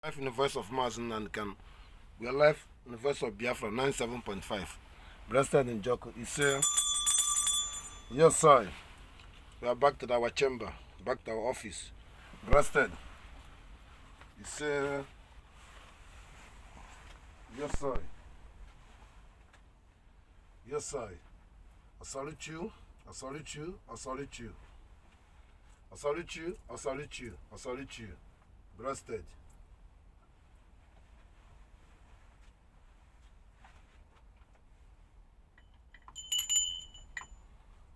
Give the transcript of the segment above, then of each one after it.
Live in the voice of Mazen and can we are live in the voice of Biafra 97.5. Breasted in Joko. He said, yes, sir. We are back to our chamber, back to our office. Breasted. He said, yes, sir. Yes, sir. I salute you. I salute you. I salute you. I salute you. I salute you. I salute you. Breasted.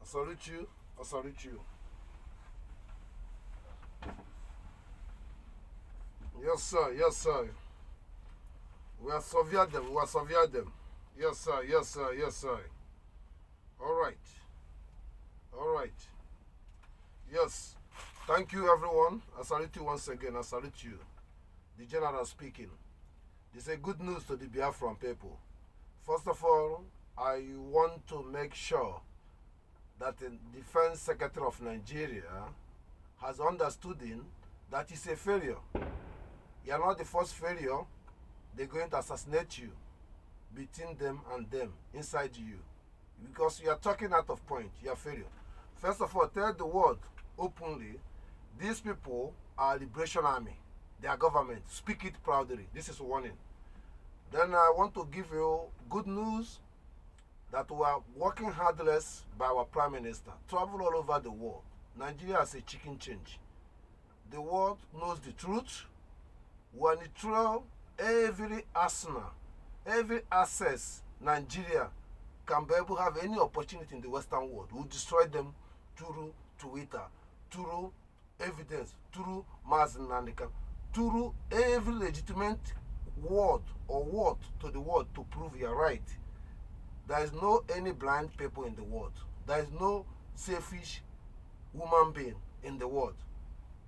I salute you. I salute you. Yes, sir. Yes, sir. We are severe them. We are severe them. Yes, sir. Yes, sir. Yes, sir. All right. All right. Yes. Thank you, everyone. I salute you once again. I salute you. The general speaking. This is good news to the Biafran people. First of all, I want to make sure that the Defense Secretary of Nigeria has understood that it's a failure. You are not the first failure. They're going to assassinate you between them and them, inside you. Because you are talking out of point. You are failure. First of all, tell the world openly, these people are Liberation Army. They are government. Speak it proudly. This is a warning. Then I want to give you good news that we are working hardless by our Prime Minister. Travel all over the world. Nigeria has a chicken change. The world knows the truth. We are neutral. Every arsenal, every access Nigeria can be able to have any opportunity in the Western world. We'll destroy them through Twitter, through evidence, through mass and through every legitimate word or word to the world to prove you're right. There is no any blind people in the world. There is no selfish human being in the world.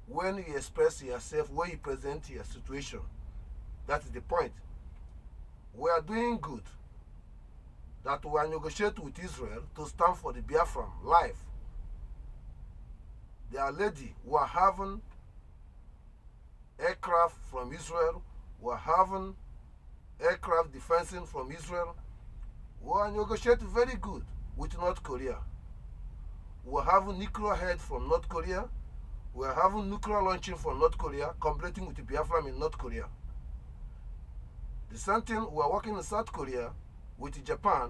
When you express yourself, when you present your situation, that is the point. We are doing good. That we are negotiating with Israel to stand for the Biafran life. There are ladies who are having aircraft from Israel. We are having aircraft defensing from Israel. We are negotiating very good with North Korea. We are having nuclear head from North Korea. We are having nuclear launching from North Korea, competing with the Biafran in North Korea. The same thing, we are working in South Korea with Japan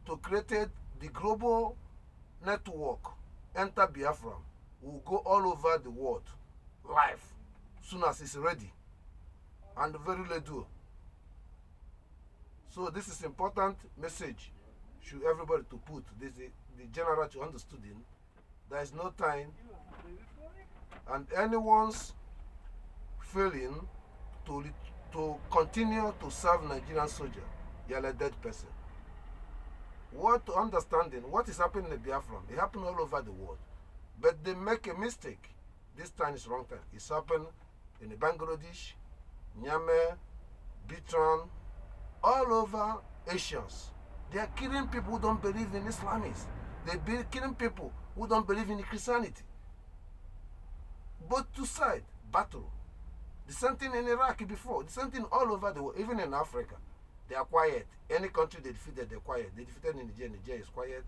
to create the global network, enter Biafra. We'll go all over the world, live, soon as it's ready, and very little. So this is important message, should everybody to put, this is the general to understand. There is no time, and anyone's failing to continue to serve Nigerian soldier, you are a dead person. What understanding, what is happening in Biafra, it happens all over the world. But they make a mistake. This time is wrong time. It's happened in Bangladesh, Myanmar, Bitran, all over Asians. They are killing people who don't believe in Islamists. They're killing people who don't believe in Christianity. Both two sides, battle. The same thing in Iraq before. The same thing all over the world, even in Africa. They are quiet. Any country they defeated, they're quiet. They defeated in Nigeria is quiet.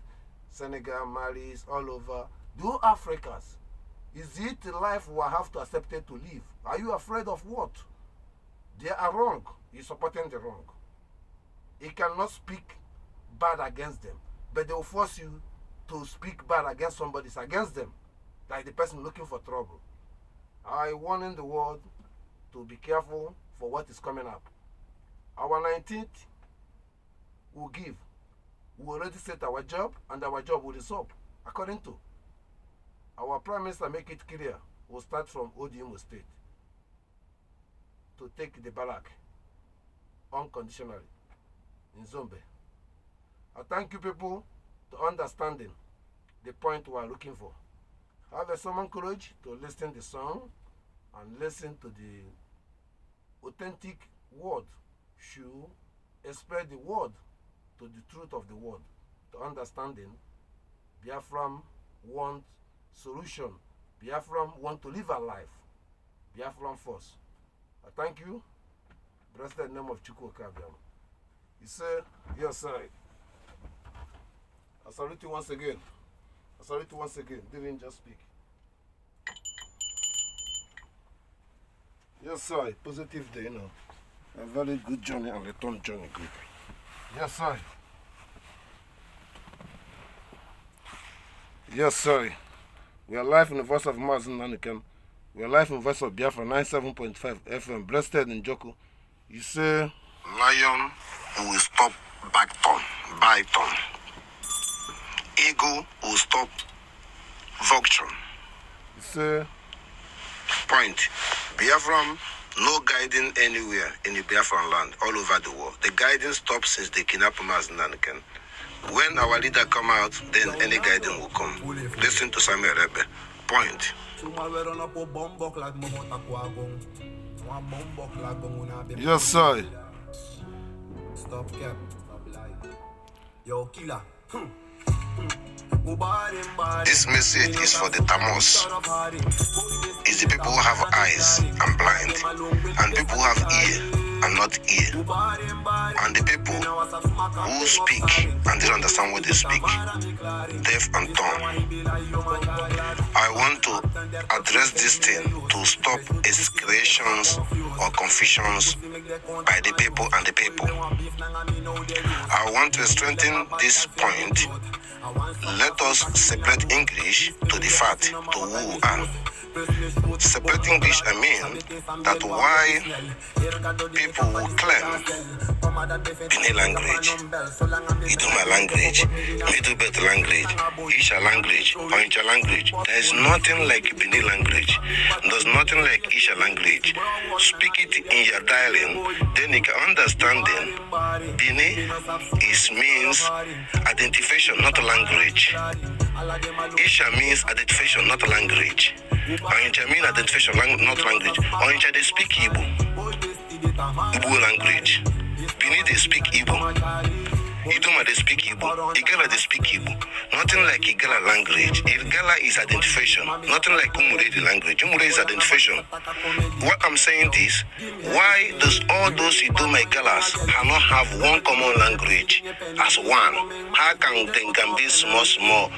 Senegal, Mali, all over. The Africans. Is it the life we have to accept it to live? Are you afraid of what? They are wrong. You're supporting the wrong. You cannot speak bad against them, but they will force you to speak bad against somebody. It's against them, like the person looking for trouble. I warn the world to be careful for what is coming up. Our 19th will give. We already set our job, and our job will resolve according to our Prime Minister. Make it clear. We'll start from Obi Inse State to take the baraque unconditionally in Zombe. I thank you people to understanding the point we are looking for. Have a summon courage to listen to the song and listen to the authentic word. Should spread the word to the truth of the word. To understanding, Biafran want solution. Biafran want to live a life. Biafran first. I thank you. Blessed in the name of Chukwu Kabiam. He said, yes, sir. I salute you once again. I salute you once again. Didn't just speak. Yes, sir. Positive day, A very good journey and return journey group. Yes, sir. Yes, sir. We are live in the voice of Ambazonia. We are live in the voice of Biafra 97.5 FM. Blessed in Joko. You say, lion will stop bite. Eagle will stop vulture. You say, point. Biafran, no guiding anywhere in the Biafran land, all over the world. The guiding stops since they kidnap Ambazonia. When our leader come out, then any guiding will come. Listen to Samuel Rebe. Point. Yes, sir. Stop cap. Yo, killer. This message is for the Tamos. It's the people who have eyes and blind, and people who have ear and not ear, and the people who speak and don't understand what they speak, deaf and dumb. I want to address this thing to stop escalations or confusions by the people and the people. I want to strengthen this point. Let us separate English to the fact, to who and. Separate English, I mean that why people will claim Bini language, Iduma language, Middle Belt language, Isha language, Oincha language. There is nothing like Bini language. There's nothing like Isha language. Speak it in your dialing, then you can understand them. Bini means identification, not language. Isha means identification, not language. Oincha means identification, not language. Oincha, they speak Igbo. Igbo language. Bini, they speak Igbo. Iduma, they speak Igbo. Igala, they speak Igbo. Nothing like Igala language. Igala is identification. Nothing like Umuredi language. Umuredi is identification. What I'm saying is, why does all those Iduma Igalas cannot have one common language as one? How can they can be small?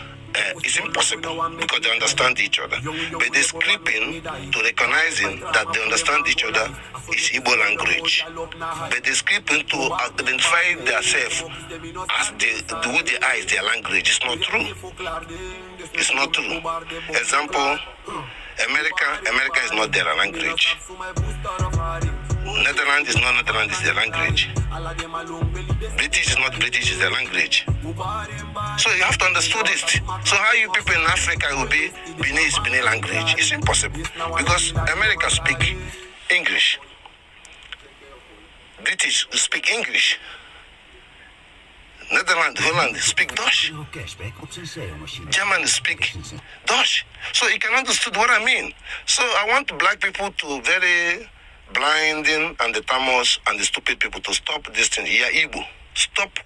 It's impossible because they understand each other. But they're scripting to recognizing that they understand each other is Igbo language. But they're scripting to identify themselves as with the eyes their language. It's not true. It's not true. Example, America is not their language. Netherlands is not Netherlands, is their language. British is not British, is their language. So you have to understand this. So how you people in Africa will be Bini language? It's impossible. Because America speak English. British speak English. Netherlands, Holland speak Dutch. German speak Dutch. So you can understand what I mean. So I want black people to very blinding and the Tamos and the stupid people to stop this thing. Yeah, Igbo. Stop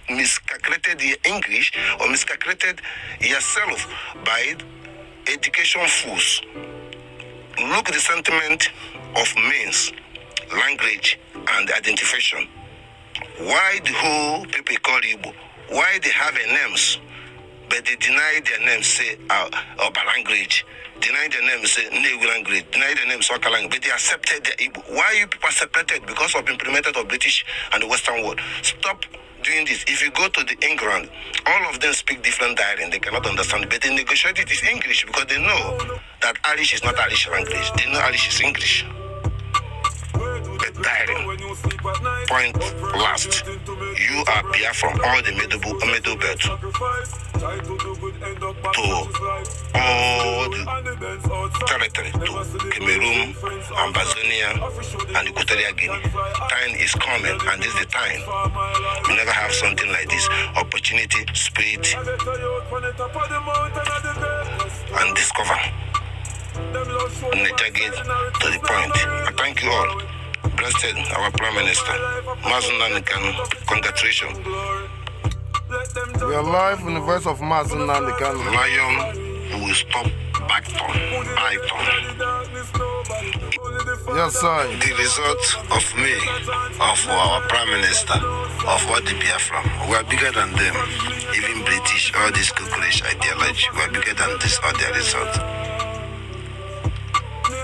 miscalculated your English or miscalculated yourself by education fools. Look at the sentiment of means, language, and identification. Why the whole people call Igbo? Why they have a names, but they deny their names, say Oba language, deny their names, say Negu language, deny their names Waka language, but they accepted the Igbo. Why you people separated? Because of implemented of British and the Western world. Stop doing this. If you go to the England, all of them speak different dialect. They cannot understand, but they negotiate it is English because they know that Irish is not Irish language. They know Irish is English. But dialect. Point last. You are Biafran, all the middle belt to all the territory, to Cameroon, Ambazonia, and Equatorial Guinea. Time is coming, and this is the time. We never have something like this. Opportunity, spirit, and discover. Nature gate to the point. I thank you all. Blessed our Prime Minister. Ambazonia, congratulations. We are live in the voice of Ambazonia. Lion will stop back on. Yes, sir. The result of me, of our Prime Minister, of all the Biafra, we are bigger than them. Even British, all this cockroach ideology, we are bigger than this or their result.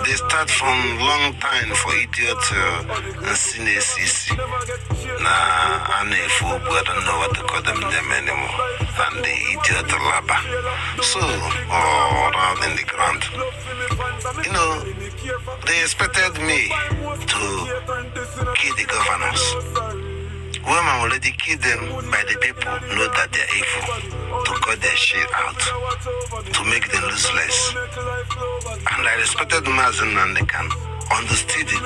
They start from long time for idiot and CNCC. Nah, I don't know what to call them anymore. And the idiot laba. So, all around in the ground. You know, they expected me to kill the governors. When I already killed them by the people, know that they're evil, to cut their shit out, to make them useless. And I respected Mazen and they can understood it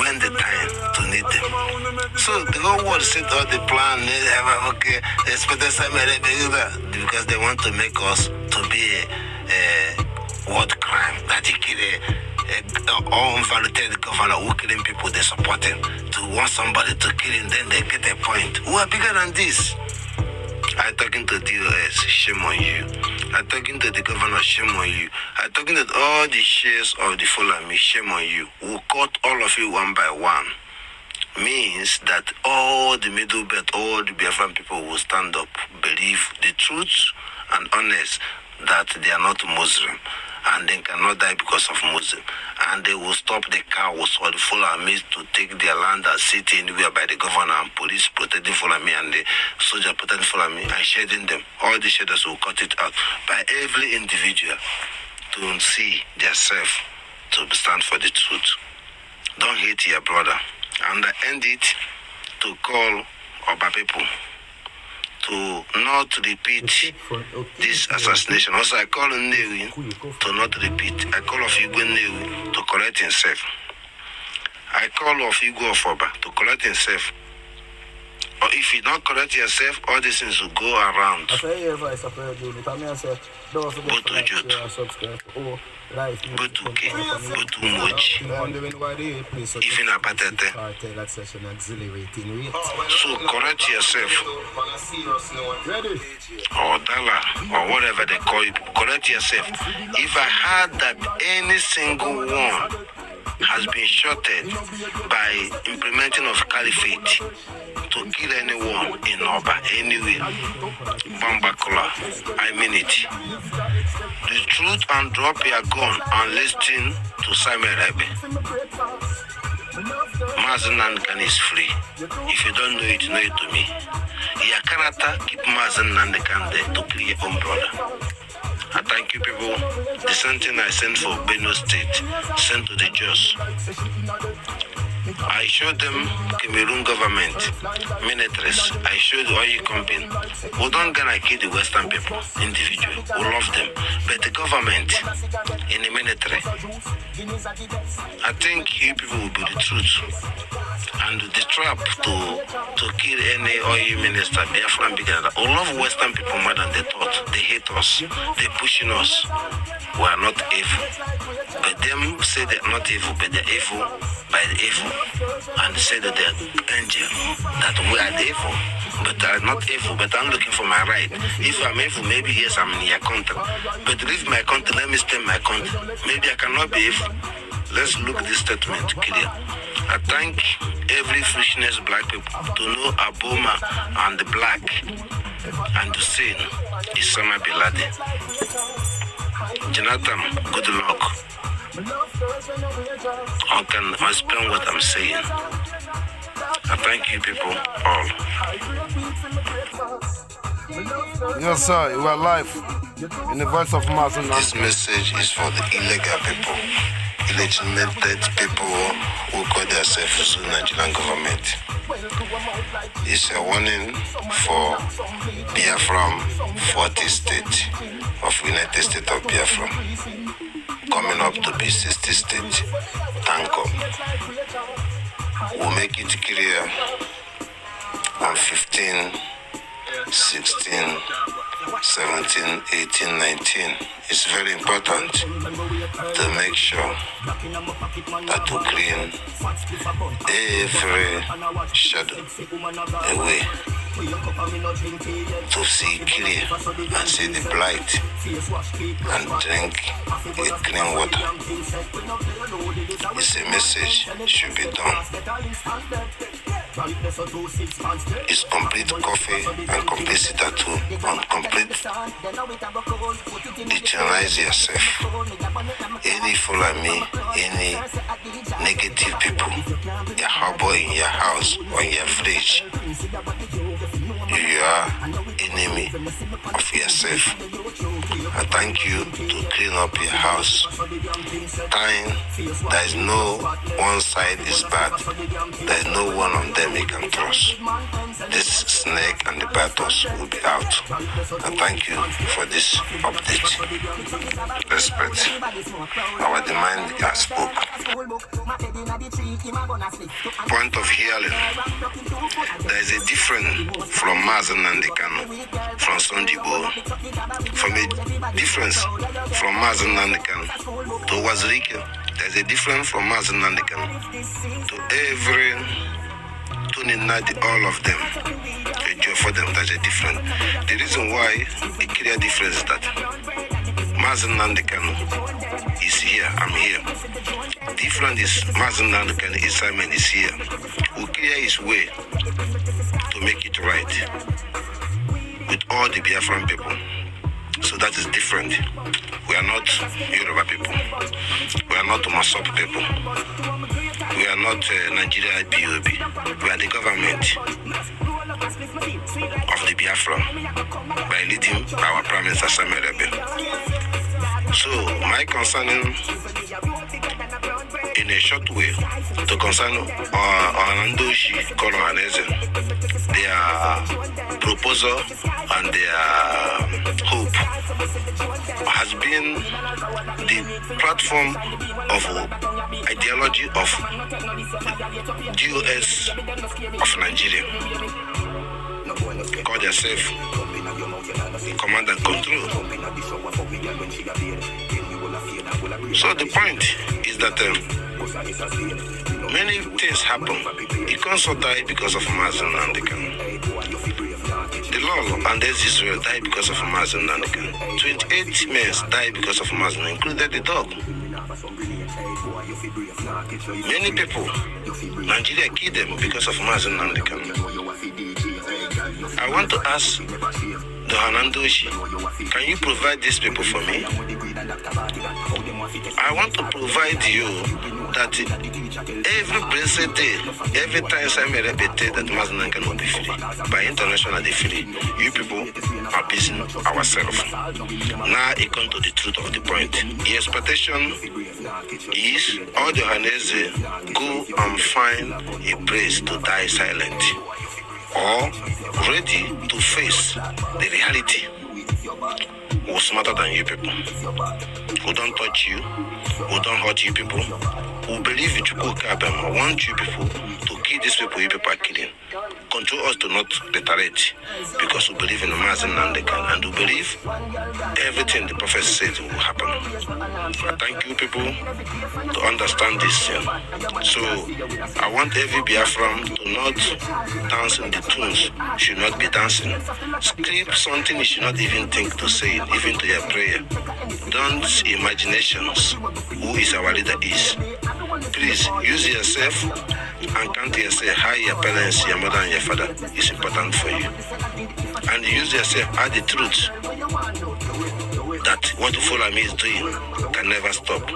when the time to need them. So the whole world said all the plan, okay, they expected somebody because they want to make us to be a world crime, that he kill all unvalidated governor who killing people they support him, to want somebody to kill him, then they get a point. Who are bigger than this? I talking to DOS, shame on you. I talking to the governor, shame on you. I talking to all the shares of the Fulani, shame on you. We'll cut all of you one by one. Means that all the middle belt, all the Biafran people will stand up, believe the truth and honest that they are not Muslim. And they cannot die because of Muslim. And they will stop the cows or the Fulani to take their land and city anywhere by the governor and police protecting Fulani and the soldier protecting Fulani and shading them. All the shaders will cut it out by every individual to see themselves to stand for the truth. Don't hate your brother. And I end it to call Oba people to not repeat this assassination. Also, I call on Newi to not repeat. I call of Igwe Newi to correct himself. I call of Igwe of Oba to correct himself. Or if you don't correct yourself, all these things will go around. Go to Jute. Go to K. Go to Moji. Even Abatete. So correct yourself. Or Dala, or whatever they call it. Correct yourself. If I heard that any single one has been shorted by implementing of caliphate to kill anyone in Oba, anywhere, Bambakula, I mean it. The truth and drop your gun and listen to Simon Rebe. Mazen Nankan is free. If you don't know it to me. Your character keep Mazen Nankan there to kill your own brother. I thank you people. The same thing I sent for Benue State, sent to the judge. I showed them Cameroon government, militaries. I showed the oil company. We don't gonna kill the Western people, individual. We love them. But the government in the military, I think you people will be the truth. And the trap to kill any oil minister, Biafran bigger. We love Western people more than they thought. They hate us. They pushing us. We are not evil. But them say they're not evil, but they're evil by the evil. And say that they're angel, that we are the evil. But I'm not evil, but I'm looking for my right. If I'm evil, maybe yes, I'm in your country. But leave my country, let me stay in my country. Maybe I cannot be evil. Let's look at this statement clear. I thank every foolishness black people to know Aboma and the black and to say Osama bin Laden. Jonathan, good luck. I can explain what I'm saying. I thank you people all. Yes, sir, you are live in the voice of Mazen. This message is for the illegal people, illegitimate people who call themselves the Nigerian government. It's a warning for Biafra 40 states of United States of Biafra, coming up to be 60 states. Thank God. We'll make it clear on 15, 16, 17, 18, 19. It's very important to make sure that we clean every shadow away to see clear and see the blight and drink a clean water. It's a message should be done. It's complete coffee and complete tattoo and complete decentralize yourself. Any follow me, any negative people, your harbor in your house or in your village, you are enemy of yourself. I thank you to clean up your house. Time, there is no one side is bad. There is no one on them you can trust. This snake and the battles will be out. I thank you for this update. Respect. Our demand has spoke. Point of hearing. There is a difference from Mazen and the Kano, from Sondibo, from a difference from Mazen and the Kano to Wazirike. There is a difference from Mazen and the Kano to every Tuninadi, all of them. For them, there's a difference. The reason why a clear difference is that Mazen and the Kano is here, I'm here. Different is Mazen and the Kano is Simon is here. Who clear his way to make it right with all the Biafran people. So that is different. We are not Yoruba people. We are not Masop people. We are not Nigeria BOB. We are the government of the Biafra by leading our Prime Minister Samuel Ebe. So my concerning in a short way to concern Orlandoshi Kolohanese, their proposal and their hope has been the platform of ideology of DOS of Nigeria. Call themselves command and control. So the point is that many things happen. It can't die because of Mazen and the Kano. The law and Israel died because of Mazen and the Kano. 28 men died because of Mazen, including the dog. Many people, Nigeria killed them because of Mazen and the Kano. I want to ask the Hanandoshi, can you provide these people for me? I want to provide you that every blessed day, every time Samuel repeated that Mazen can be free, by international they free, you people are busy ourselves. Now it comes to the truth of the point. The expectation is all the Hanese go and find a place to die silent, or ready to face the reality who smarter than you people, who don't touch you, who don't hurt you people, who believe in Chukwu-Kabem, want you people to kill these people you people are killing. Control us to not reiterate, because we believe in the Mazen and the Kano, and we believe everything the prophet said will happen. I thank you people to understand this thing. So I want every Biafran to not dance in the tunes, should not be dancing. Script something you should not even think to say it, even to your prayer. Don't imaginations who is our leader is. Please use yourself and count yourself how your parents, your mother and your father is important for you. And use yourself as the truth that what follow me is doing can never stop.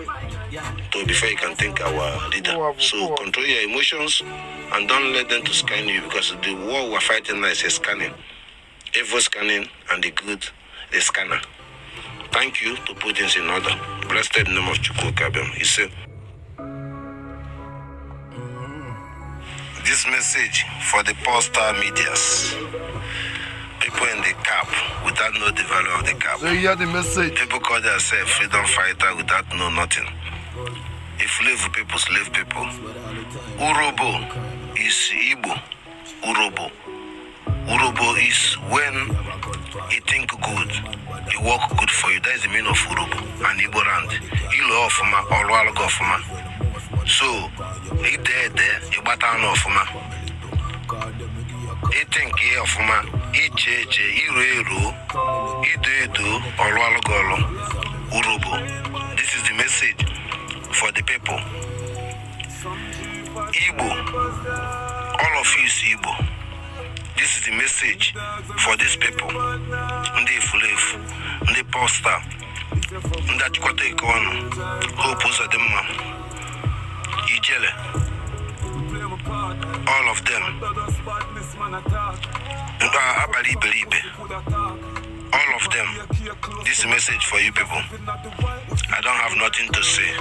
So before you can think our leader. So control your emotions and don't let them to scan you, because the war we're fighting now is a scanning. Evil scanning and the good, the scanner. Thank you to put this in order. Blessed name of Chukwu-Kabem. He said, this message for the post-star medias. People in the cap without know the value of the cap. So you hear the message. People call themselves freedom fighter without know nothing. If slave people, slave people. Urobo is Igbo. Urobo. Urobo is when you think good, you work good for you. That is the meaning of Urobo. And Igbo land. Ilo ofuma, Olwalgo ofuma. So, you there, you battle ofuma. think of ma iche iru ido olu urobo. This is the message for the people. Igbo, all of you is Igbo. This is the message for these people. Ndị Fulefu, ndị Posta, ndị Achịkọta Ikono, Hope Uzodimma, Ijele, all of them. Abali Belibe, all of them. This message for you people. I don't have nothing to say.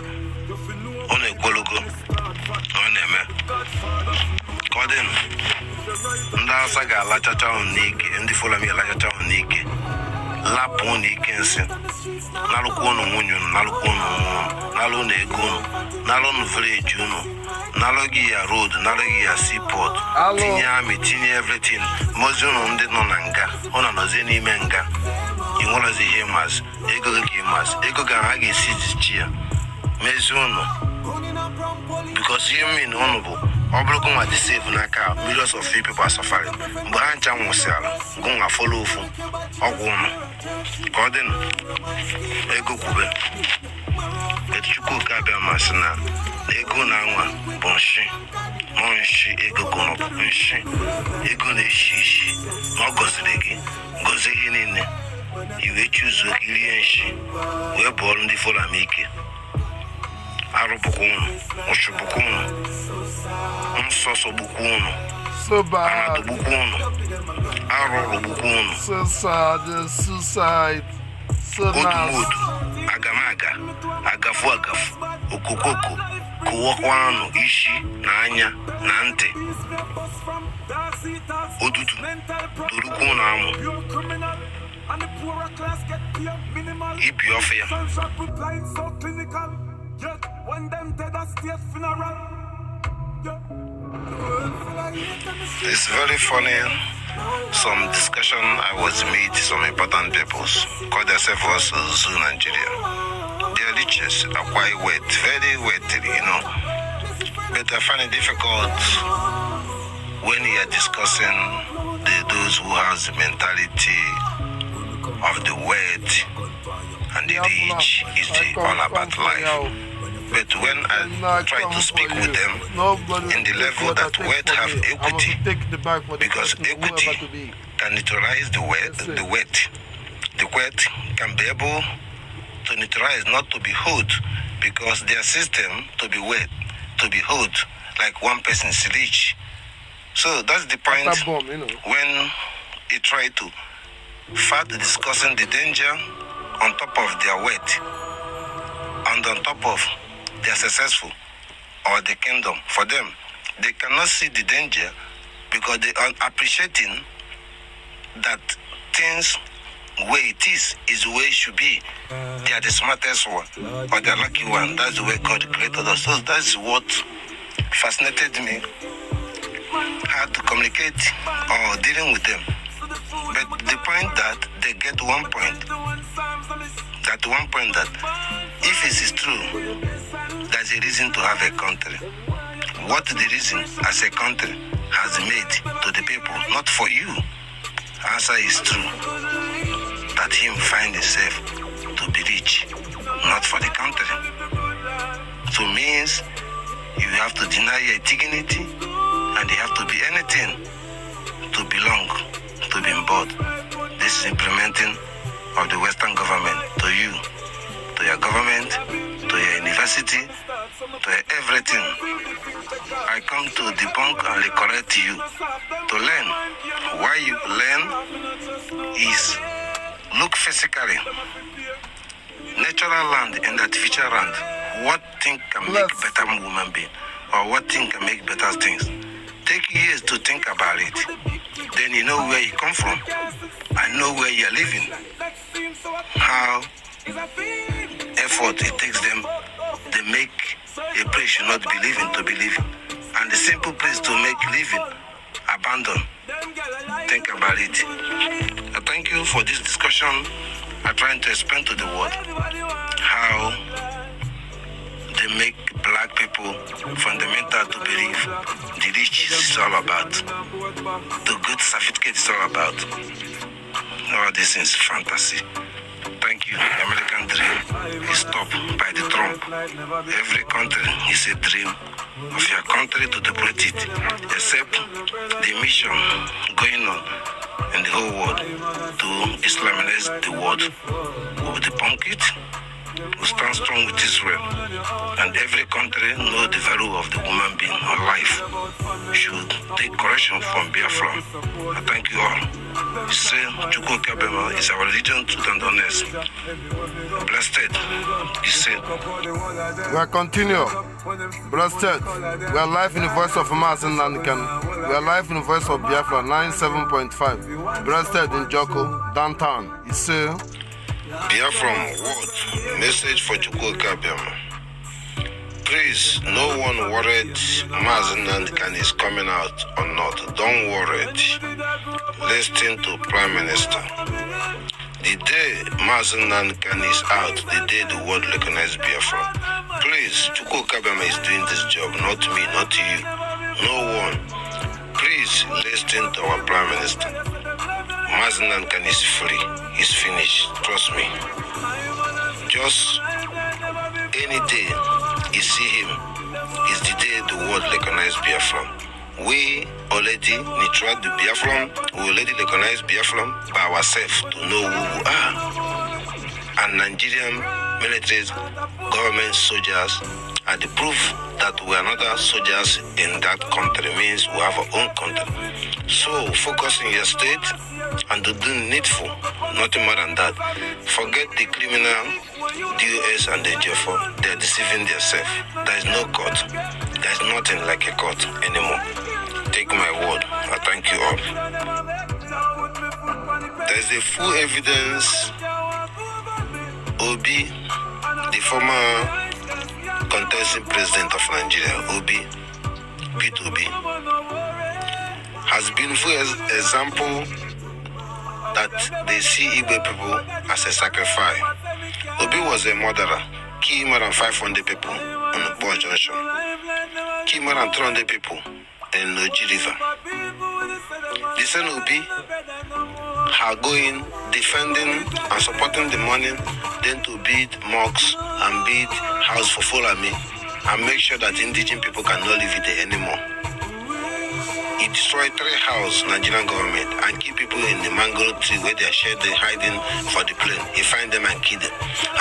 One Gologo, one Eme. Cordin. Ndasa ga alachacha unike, ndi folami alachacha unike. Lapu unike nsi. Naluku unu munyu, naluku unu, nalu negunu, nalu nu village unu, nalugi ya road, nalugi ya seaport. Tinye ami, tinye everything. Mozi unu ndi no nanga, ona noze ni menga. Ingola zi hemas, ego ki hemas, ego ga hagi sisi chia. Mezi unu. Because you mean honorable. Oblogo ma di save na ka millions of people are suffering. Mgbe ha ncha nwụsịara, go follow ofu ọgwụ ụnụ. Ka ọ dị ego kwube. Chukwu ka bịa masị na ego na nwa bụ nshi. Nshi ego gono bụ nshi. Ego na-eshi ishi. Ma ọ gọziri gị, gọzie ihe niile. Iwe chuzo ka irie nshi. Wee bụọrọ ndị folam ike. Arubukunu, Ushubukunu, Unsosobukunu, so bad. Anadubukunu, Arubukunu, So sad, suicide, so Good nasty. mood, Agamaga, Agafu, Okokoko, Kuwakwano, Ishi, Nanya, Nante, Odudu, Durukunamu, Ibiofia. It's very funny. Some discussion I was meet some important peoples call themselves also Zoo Nigeria. Their riches are quite wet, very wet, But I find it difficult when you are discussing those who have the mentality of the wet and the rich is all about life. But when I try to speak with them in the level that wet have equity, because equity can neutralize the wet can be able to neutralize, not to be hurt, because their system to be wet, to be hurt, like one person is rich. So that's the point when he try to start discussing the danger on top of their wet and on top of they are successful or the kingdom. For them, they cannot see the danger because they are appreciating that things where it is the way it should be. They are the smartest one or the lucky one. That's the way God created us. So that's what fascinated me, how to communicate or dealing with them. But the point that they get one point, that if it is true, there's a reason to have a country. What the reason as a country has made to the people, not for you. Answer is true. That him find himself to be rich, not for the country. So means you have to deny your dignity and you have to be anything to belong, to be involved. This is implementing of the Western government to you, to your government, to your university, to your everything. I come to debunk and correct you, to learn. Why you learn is look physically, natural land and artificial land. What thing can make better human being, or what thing can make better things? Take years to think about it. Then you know where you come from. I know where you're living. How effort it takes them, they make a place should not be living to be living. And the simple place to make living, abandon. Think about it. I thank you for this discussion. I'm trying to explain to the world how they make black black people fundamental to believe the rich is all about, the good certificate is all about. All this is fantasy. Thank you, American dream is stopped by the Trump. Every country is a dream of your country to deplete it, except the mission going on in the whole world to Islamize the world. We will debunk it. We stand strong with Israel, and every country know the value of the woman being or life. Should take correction from Biafra. I thank you all. You say Chukwu Kabema is our religion, truth and honest. Blessed. You say. We'll continue. Blessed. We are live in the voice of Mazen Nandikan. We are live in the voice of Biafra 97.5. Blessed in Joko, downtown. You say. Biafran word. Message for Chukwu Kabema. Please, no one worried Mazen Nandikan is coming out or not. Don't worry. Listen to Prime Minister. The day Mazen Nandikan is out, the day the world recognizes Biafra. Please, Chukwu Kabema is doing this job, not me, not you, no one. Please listen to our Prime Minister. Mazen Nandikan is free. He's finished. Trust me. Just any day you see him is the day the world recognizes Biafra. We already neutralized the Biafran. We already recognize Biafran by ourselves to know who we are. And Nigerian military, government soldiers are the proof that we are not soldiers in that country. Means we have our own country. So focus in your state and do the needful, nothing more than that. Forget the criminal, DOS and the JFO. They are deceiving themselves. There is no court. There is nothing like a court anymore. Take my word. I thank you all. There is a full evidence. Obi, the former contesting president of Nigeria, Obi, P2B, has been full example that they see Igbo people as a sacrifice. Obi was a murderer, killed more than 500 people on the Boer Junction, killed more than 300 people in Noji River. The same Obi are going, defending and supporting the money, then to build mosques and build house for Fulani and make sure that indigenous people cannot live there anymore. He destroyed 3 houses, Nigerian government, and keep people in the mango tree where they are hiding for the plane. He find them and kill them.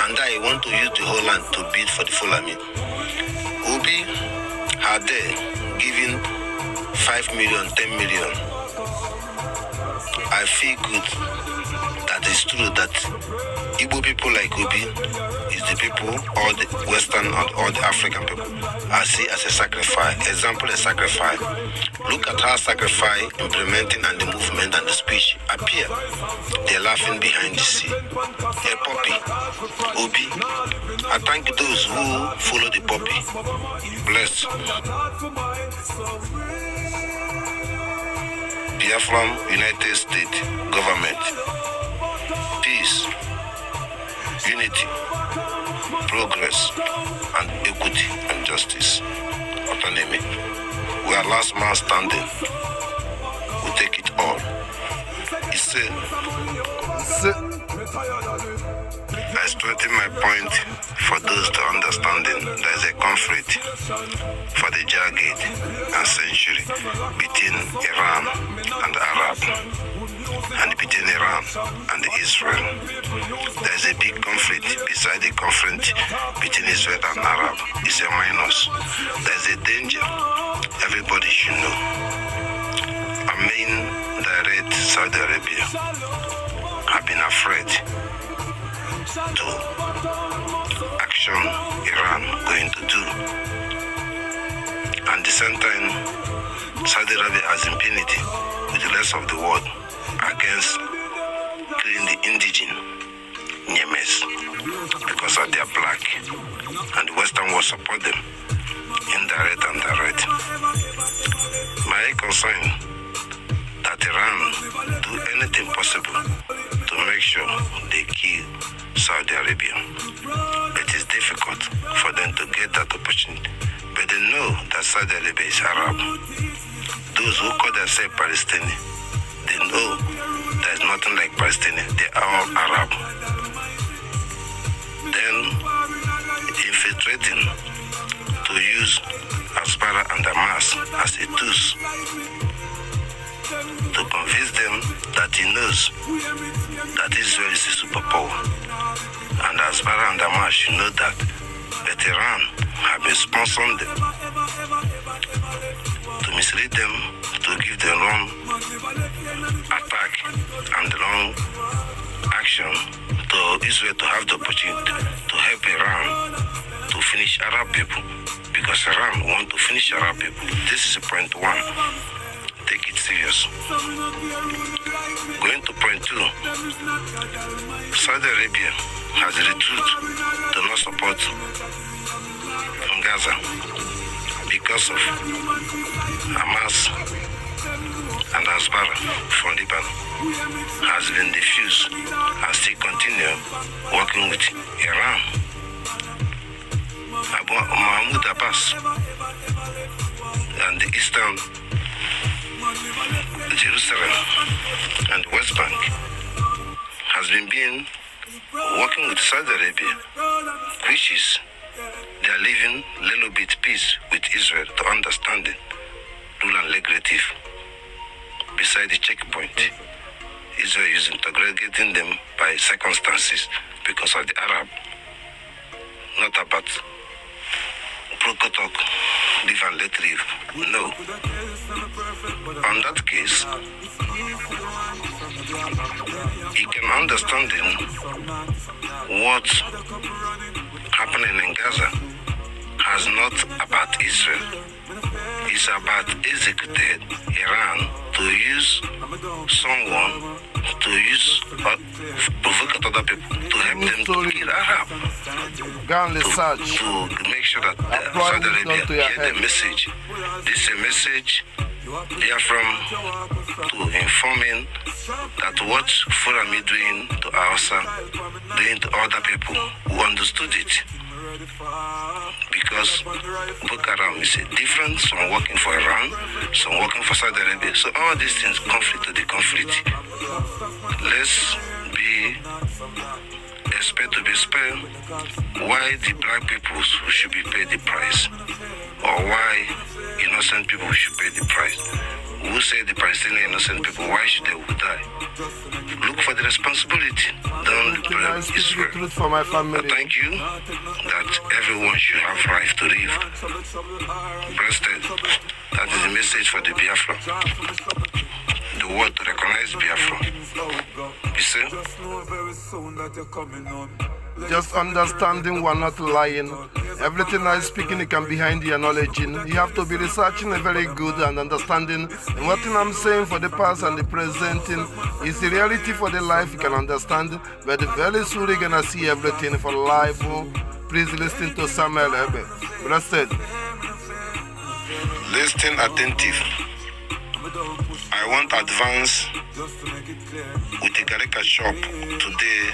And then he want to use the whole land to build for the Fulani. Obi are there giving 5 million, 10 million. I feel good that it's true that Igbo people like Obi is the people, all the Western and all the African people, I see as a sacrifice. Example, a sacrifice. Look at how sacrifice implementing and the movement and the speech appear. They're laughing behind the scene. A puppy, Obi. I thank those who follow the puppy. Bless. Biafran United States government. Peace, unity, progress, and equity and justice. Autonomy. We are last man standing. We take it all. I strengthen my point for those to understanding there is a conflict for the decade and century between Iran and Arab, and between Iran and Israel. There is a big conflict beside the conflict between Israel and Arab. It's a minus. There is a danger everybody should know. Amin direct Saudi Arabia have been afraid to action Iran going to do. And at the same time, Saudi Arabia has impunity with the rest of the world against killing the indigenous Yemenis because of their black, and the Western world support them, indirect and direct. My concern that Iran do anything possible to make sure they kill Saudi Arabia. It is difficult for them to get that opportunity that Saudi Arabia is Arab. Those who call themselves Palestinian, they know there's nothing like Palestinian. They are all Arab. Then infiltrating to use Asbara and Hamas as a tool to convince them that he knows that Israel is a superpower. And Asbara and Hamas should know that, but Iran have been sponsoring them to mislead them, to give them wrong attack and wrong action to Israel to have the opportunity to help Iran to finish Arab people, because Iran want to finish Arab people. This is point one. Take it serious. Going to point two. Saudi Arabia has retrute to not support Gaza because of Hamas and Hezbollah from Lebanon has been diffused and still continue working with Iran. Mahmoud Abbas and the Eastern Jerusalem and West Bank has been working with Saudi Arabia, which is they are living a little bit peace with Israel to understanding rule and legislative. Beside the checkpoint, Israel is integrating them by circumstances because of the Arab, not about talk, live and let live. No. On that case, you can understand what happening in Gaza has not about Israel. It's about executed Iran to use someone to use provoke other people to help them to kill Arab. To make sure that Saudi Arabia hear the message. This is a message they are from to informing that what Fulani doing to Hausa, doing to other people who understood it. Because Boko Haram is different, some working for Iran, some working for Saudi Arabia. So all these things conflict to the conflict. Let's be expect to be spared why the black people should be paid the price, or why innocent people should pay the price. Who say the Palestinian innocent people, why should they die? Look for the responsibility. Don't blame Israel. For my family. Thank you that everyone should have right to live. Breasted. That is the message for the Biafra. The world to recognize Biafra. You see? Just understanding we're not lying. Everything I'm speaking, it can behind the acknowledging. You have to be researching a very good and understanding. And what I'm saying for the past and the presenting is the reality for the life you can understand. But very soon you're gonna see everything for life. Please listen to Samuel Ebe. Blessed. Listen attentive. I want advance with a caricature shop today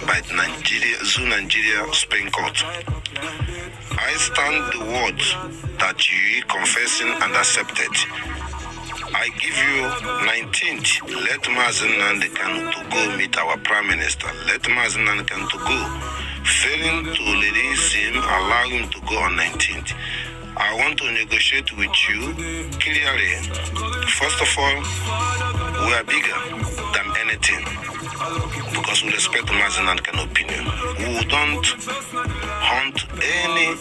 by Nigeria Supreme Court. I stand the words that you confessing and accepted. I give you 19th. Let Mazen Nandekan to go meet our Prime Minister. Let Mazen Nandekan to go. Failing to release him, allow him to go on 19th. I want to negotiate with you clearly. First of all, we are bigger than anything because we respect Mazen Nandekan's opinion. We don't hunt any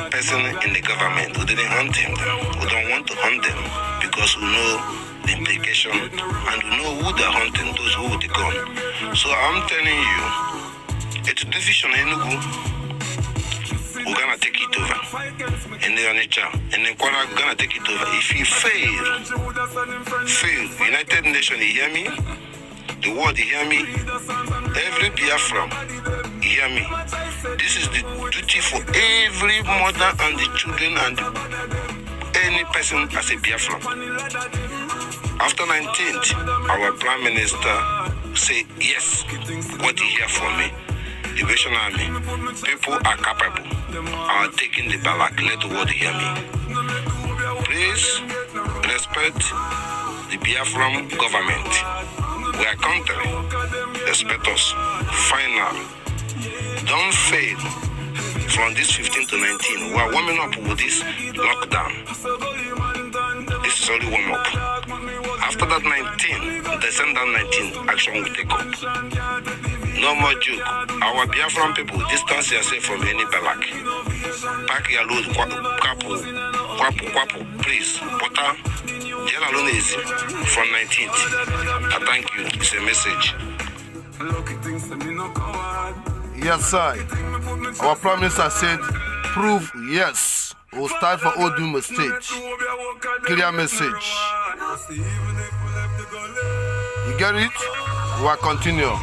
person in the government. We didn't hunt him. We don't want to hunt them because we know the implication and we know who they're hunting, those who with the gun. So I'm telling you, it's a division in Enugu. We're gonna take it over. In the Onitsha, in the Kwara, we're gonna take it over. If you fail, United Nations, you hear me? The world, you hear me? Every Biafran, you hear me? This is the duty for every mother and the children and any person as a Biafran. After 19th, our Prime Minister say, yes, what you hear from me. The Liberation Army, people are capable, are taking the baraque. Let the world hear me. Please respect the Biafran government. We are country. Respect us. Final. Don't fail. From this 15 to 19, we are warming up with this lockdown. This is only warm up. After that 19, December 19, action will take up. No more joke. Our Biafran people, distance yourself from any baraque. Pack your load, kwapu, please. Butter, jail alone is from 19th. I thank you. It's a message. Yes, sir. Our Prime Minister said, prove yes. We'll start for Odum State. Clear message. You get it? We'll continue.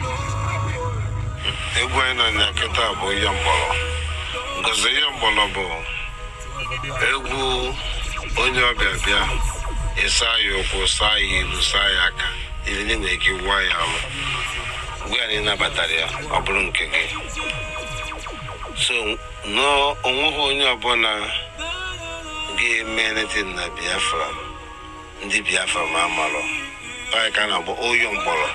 We are in a batteria, a brunkege. So, no, only bona gay men in the Biafra, the Biafra Mamalo. I can have all young bolo.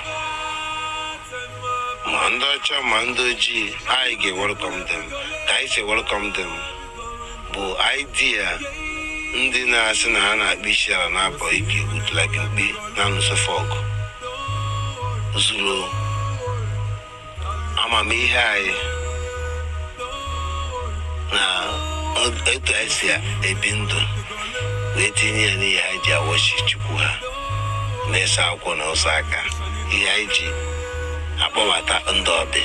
Mando G, I get welcome them. I say welcome them. But idea, Ndina Sanahana Bishara and Aboiki would like to be none so fog. Zulu. I'm a me high now. I see a bindu waiting near Haja wash Chukua. Nessa Kona Osaka, EIG, Abawata and Dobby.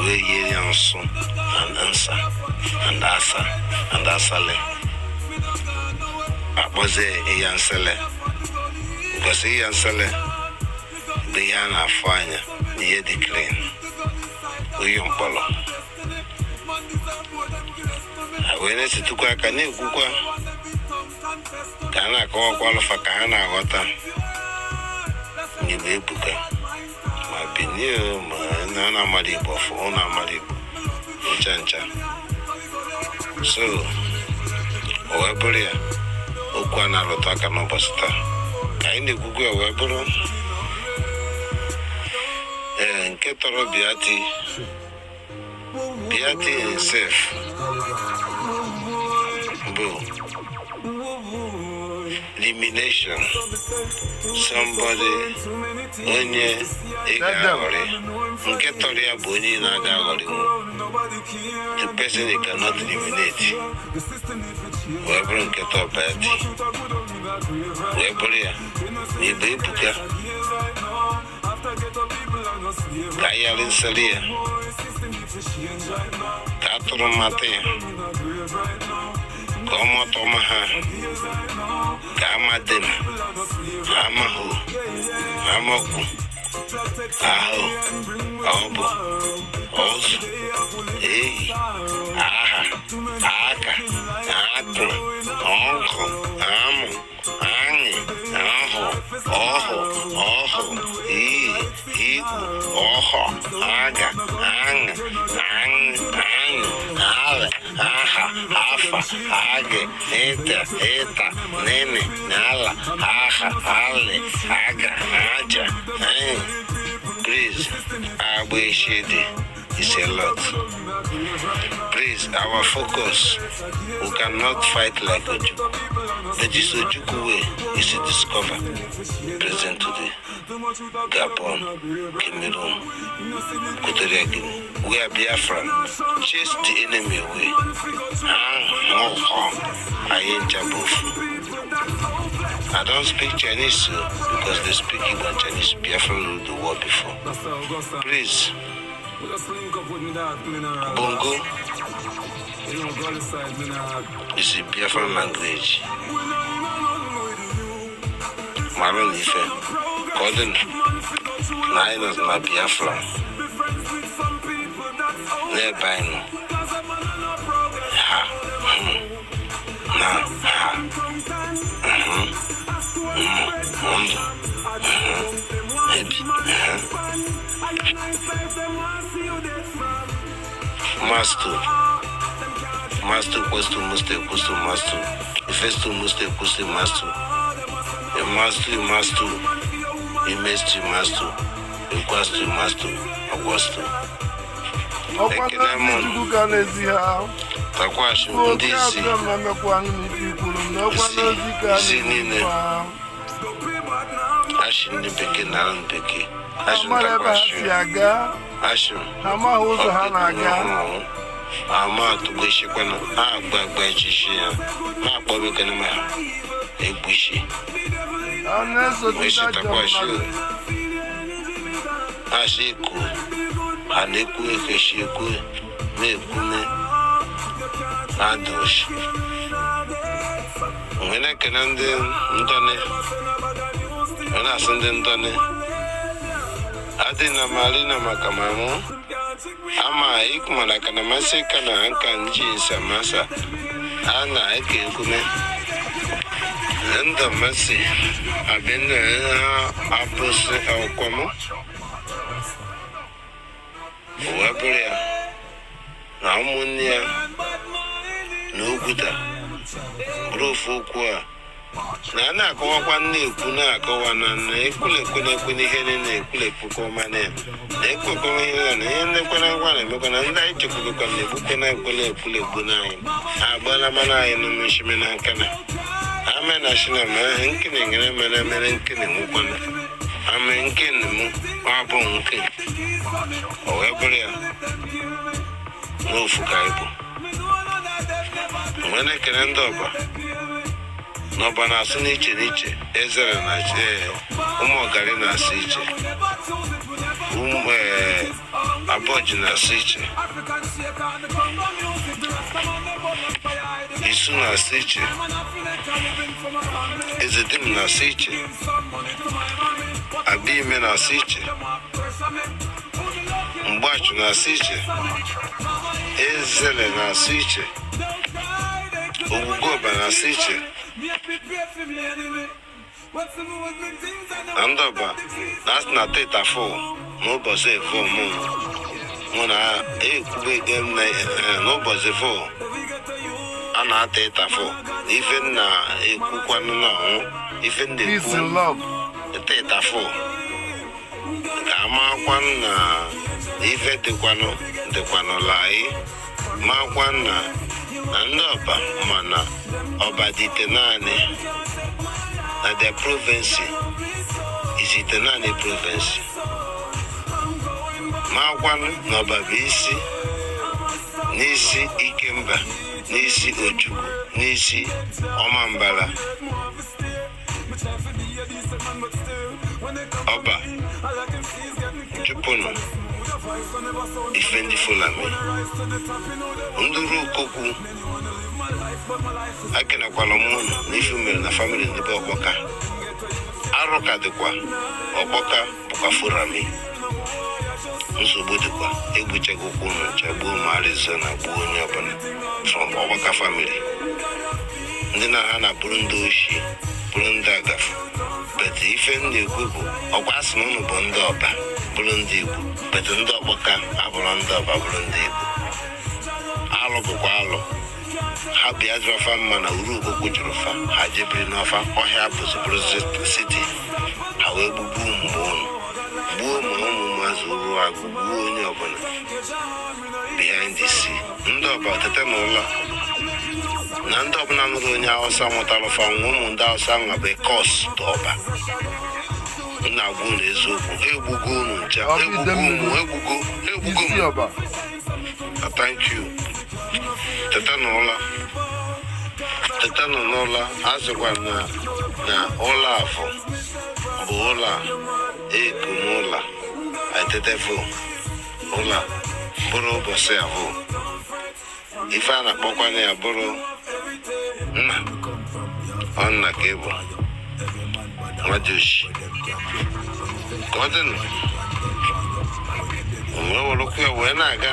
We hear soon and answer and Asa and Asale. Apoze Yansele because Yansele. The Yana Fanya, the clean. We young polo. I went to Kakane Kukwa. Kana qualify Kahana water. You may book my pinu, my Nana Maribo for Ona Maribo. Chancha. So, Oeburia, Okwana Lotaka no Basta. I need Google Webero. Ketoro Biati himself. Elimination. Somebody onye igagori. Nketoria boni na agagori. The person he cannot eliminate. Whoever nketo Biati. Whoever ni bebuka. Kaya Linsalia Tatro Mate Como Tomaha Kamadim Hamahu Hamoku Aho Obo Ozu Aha Aka Aku Onko Amu Angi Aho Oho Oho Aga Ang Ale Aha Afa Age Eta Nene Nala Aha Ale Aga Aja Please Abishidi is a lot. Please, our focus. We cannot fight like Ojuku. The Ojuku way is to discover present today. Gabon, Cameroon, Kotoregi. We are Biafran. Chase the enemy away. I ain't Jabuf. I don't speak Chinese because they speak Igbo Chinese. Biafran ruled the war before. Please. Bongo is a Biafran language. Maron Ife, Golden Niners na Biafra. Nearby no. Ha. Na. Ha. Maybe. Master. Mastu kwastu muste kustu mastu. Ifestu muste kustu mastu. Mastu. Imestu mastu. Ikwastu mastu. Akwastu. Ekene Takwashi ndisi. Isi nine. Ashin ni peke na peke. Ashin takwashi. Ashin. Hama huzo hanaga. Ama tugushi kwena. Agba chishi ya. Ma bobe kene ma. Egbushi. Meshi takwashi. Ashiku. Aneku ekeshiku. Mekune. Adosh. Mwene kenande ndone. Mwene asende ndone. Adi na mali na makamamu. Ama ikumana kana mase kana anka nji samasa. Ana eke kume. Nda mase. Abende apose akwamo. Waburia. Na amunia. N'oguta brofu kwa na na-akọwakwa na-ekwu na-akọwa na ekwulekwe ihe na-ekwulepụ kọma na-ekwekọma ihe na ihe ndekwana ngwa na-emekwa na ndị anyị chekwubekwa na-egbukwe na ekwulepụ n'anyị agbala mana anyị na mmeshime na nka na ame na shina ma nkene ngere mere nkene nwụkwana ame nkene mụ abụ nke o wee bụrụ ya n'ofu ka ịbụ Mwene kene ndoba Noba na asu n'iche Ezere na Umogari na asu iche Aboji na asu iche Isu na asu iche Ezedim na asu iche Abime na asu iche Mbachu na asu iche Ezere na asu iche Ugoba na siche Andoba that's not teta for no boss for mo na ekube dem na no boss for ana teta for even na ekukwanu na even the peace and love teta for kama kwan na even the kwano lai ma kwan na Andoba mana obadite nane na the province is it nane province Magwan no babisi nisi ikemba nisi ojuku nisi omambala Oba Jupono Ifendi Fulami Nduru Koku Akena Kwalamun Nifumel na family Nibo Oboka Aroka dekwa Oboka Buka Furami Nsobu dekwa Egbuche Gokunu Chabu Marizana Bu Nyabana from Oboka family Ndina Hana Burundo Oshi Burundo Agafu but ife ndị ekwu bụ ọkwa asị na ụnụ bụ ndị ọba bụrụ ndị Igbo but ndị ọkpọka abụrụ ndị ọba bụrụ ndị Igbo alụ bụkwa alụ ha bịa jụrụfa mma na uru okwu jụrụfa ha jebiri n'ọfa ọhịa bụzibụrụ siti ha wee gbugbuo mgbe ụnụ gbuo ma ụmụ maazị uru agụ gbuo onye ọbụla behind the sea ndị ọba tete n'ụlọ na ndị ọbụla nụrụ onye Hausa mụtara fa nwa ụmụ ndị Hausa nwa bụ kọs ọba nna agwa ụlọ eziokwu egbugo unu ncha egbugo thank you teta n'ụlọ azụkwa na ụlọ afọ bụ ụlọ eko n'ụlọ etetefo ụlọ bụrụ ụbọchị abụọ ife a na-akpọkwana ya bụrụ nna ọ nna ka ịbụ nwajoshi ka ọ dịnụ wee werụkwa ya wee na-aga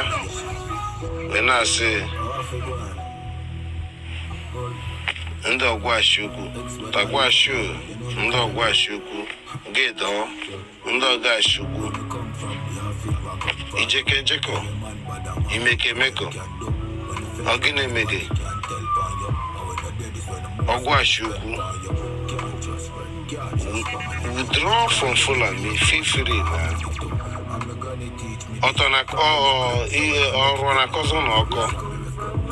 wee na-asị ndị ọgwashi ukwu tagwashi ndị ọgwashi ukwu gedo ndị ọgashi ukwu ijekejeko imekemeko Ogine Mege. Ogwashuku. Withdraw from Fulani, feel free now. Otonak or na cousin oko.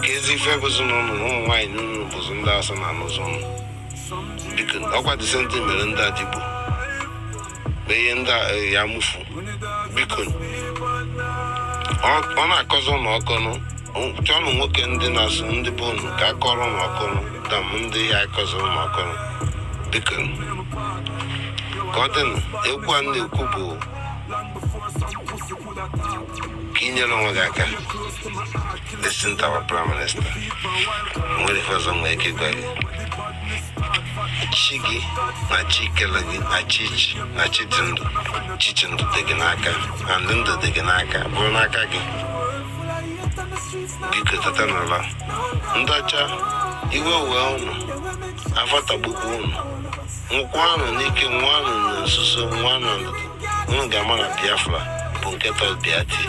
Kezi Febuzun on wine, Buzundas and Amazon. Because Oka the same Melinda Dibu. Beyenda Yamufu. Because on a cousin oko. John Woken dinners on the bone, Kakoron Okono, the Monday I cousin Okono. Beacon. Cotton, Equan Kubu. Kenya Wagaka. Listen to our Prime Minister. When it was on Wake Chigi, Nachikelagi, Nachitin, Chichin to the Ganaka, and Linda the Ganaka, Bonakagi. Because the Tanala Ndacha, you were well, Avatabugun, Mukwan, Niki, one, Susu, one, Gamana Biafra, Bunketo Biati,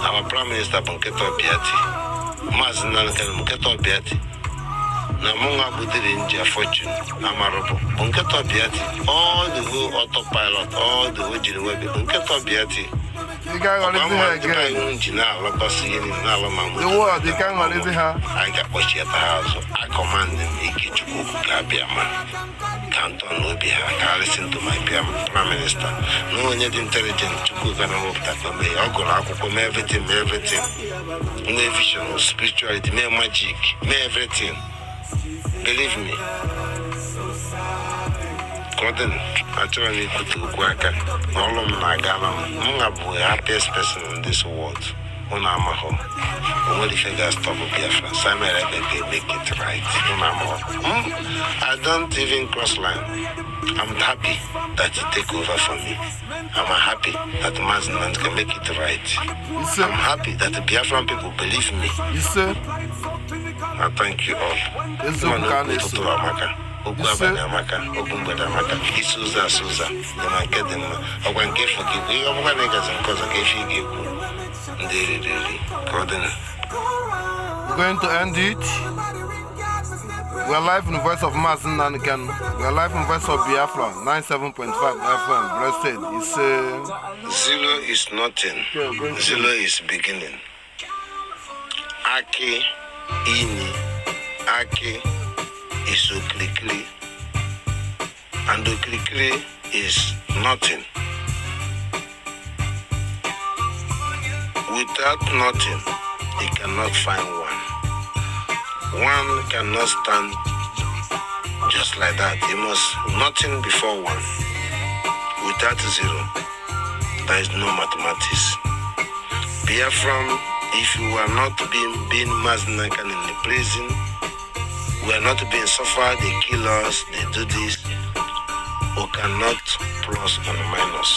our Prime Minister Bunketo Biati, Mazinan Bunketo Biati, Namunga Budirinja Fortune, Amaropo, Bunketo Biati, all the whole autopilot, all the whole Jinwebe, Bunketo Biati. The guy on the word, the guy on the I got what she at the house. I command them, Ikichuku, Gabiama. Canton Lobia, I listen to my Prime Minister. No one yet intelligent to cook and hope that may Ogolaku, everything, no vision, no spirituality, no magic, no everything. Believe me. Cotton, actually, put to Quaka, all of my galam, Mungabu, the happiest person in this world. Unamaho. Only figure stop Biafra. Simon make it right. Unamaho. I don't even cross line. I'm happy that you take over for me. I'm happy that Mazinan can make it right. I'm happy that the Biafran people believe me. I thank you all. Amaka, Isuza, then I get them. I want to forgive you. I'm going to because I gave you. We're going to end it. We are live in the voice of Mazin and again. We are live in the voice of Biafra, 97.5 FM. Blessed. Zero is nothing. Zero is beginning. Aki, Ini, Aki. Is Oklikli, and Oklikli is nothing. Without nothing, he cannot find one. One cannot stand just like that. He must nothing before one. Without zero, there is no mathematics. Biafran, if you are not being Maznakan in the prison, we are not being suffered, they kill us, they do this. We cannot plus and minus.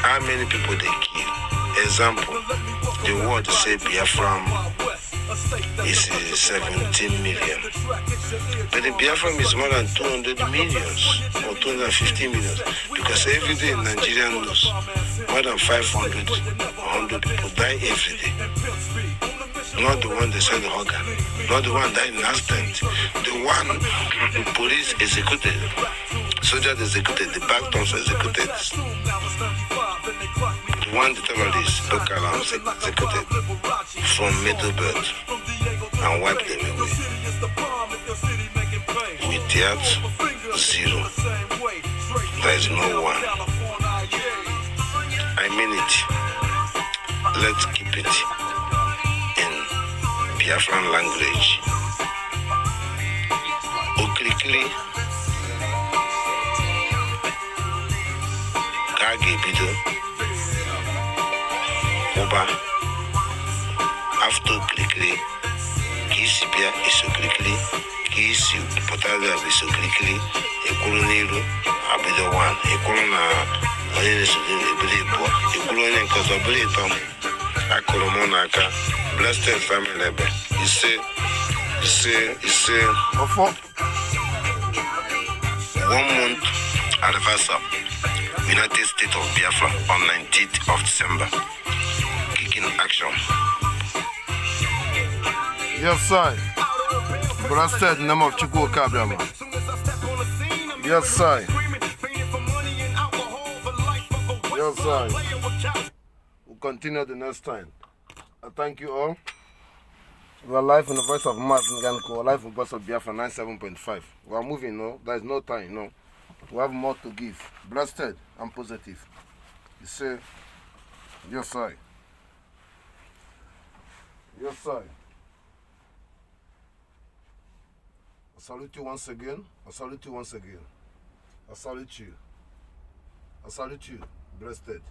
How many people they kill? Example, the word say Biafran is 17 million. But the Biafran is more than 200 millions or 250 millions. Because every day in Nigerian news, more than 500 or 100 people die every day. Not the one they said the hugger, not the one died in accident, the one police executed, soldiers executed, the backtones executed, the one the terrorists, local arms executed from Middlebelt and wiped them away. Without zero, there is no one. I mean it. Let's keep it. Biafran language. Oklikli Kage Bido Oba after Oklikli Kisipia is Oklikli Kisi Potaga is Oklikli Ekuluniru Abido one Ekuluna Ekuluna Kosobilitum Akolomonaka. Blessed family, you say, 1 month anniversary, United States of Biafra on 19th of December, kicking action. Yes, sir. Blessed name of Chukwu Kabiama. Yes, sir. Yes, sir. We'll continue the next time. I thank you all. We are live in the voice of Mass Nganko, live in the voice of Biafra 97.5. We are moving, no? There is no time, no? We have more to give. Blessed and positive. You say, yes, sir. Yes, sir. I salute you once again. I salute you once again. I salute you. I salute you. Blessed.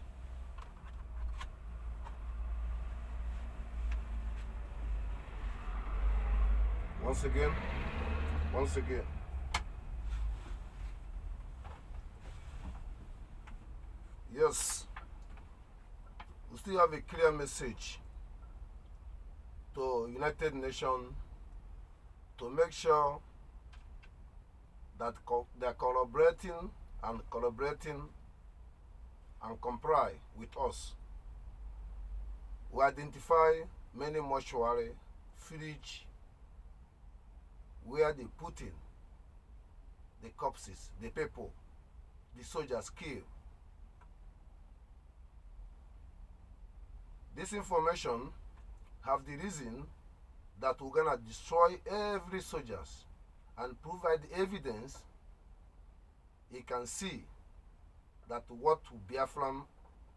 Once again. Once again. Yes. We still have a clear message to United Nations to make sure that they are collaborating and comply with us. We identify many mortuary, fridge, where they put in the corpses, the people, the soldiers killed. This information have the reason that we're gonna destroy every soldiers and provide evidence he can see that what Biafran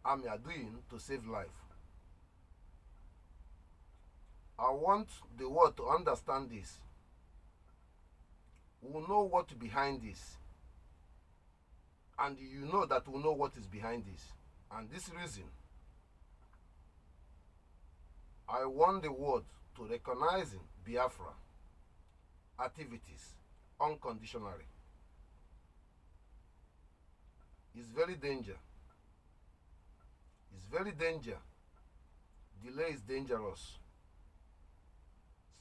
army are doing to save life. I want the world to understand this. We know what behind this. And you know that we know what is behind this. And this reason, I want the world to recognize Biafra activities unconditionally. It's very dangerous. It's very dangerous. Delay is dangerous.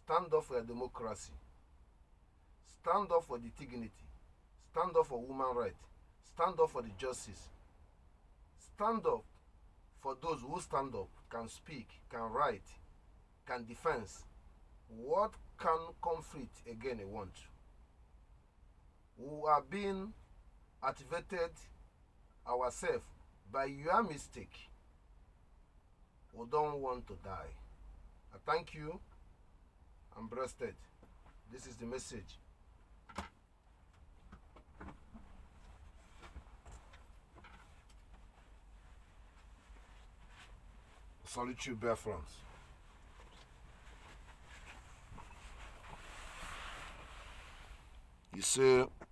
Stand up for your democracy. Stand up for the dignity. Stand up for human rights. Stand up for the justice. Stand up for those who stand up, can speak, can write, can defend. What can conflict again they want? We are being activated ourselves by your mistake. We don't want to die. I thank you. I'm blessed. This is the message. Salute you, Biafrans. You say,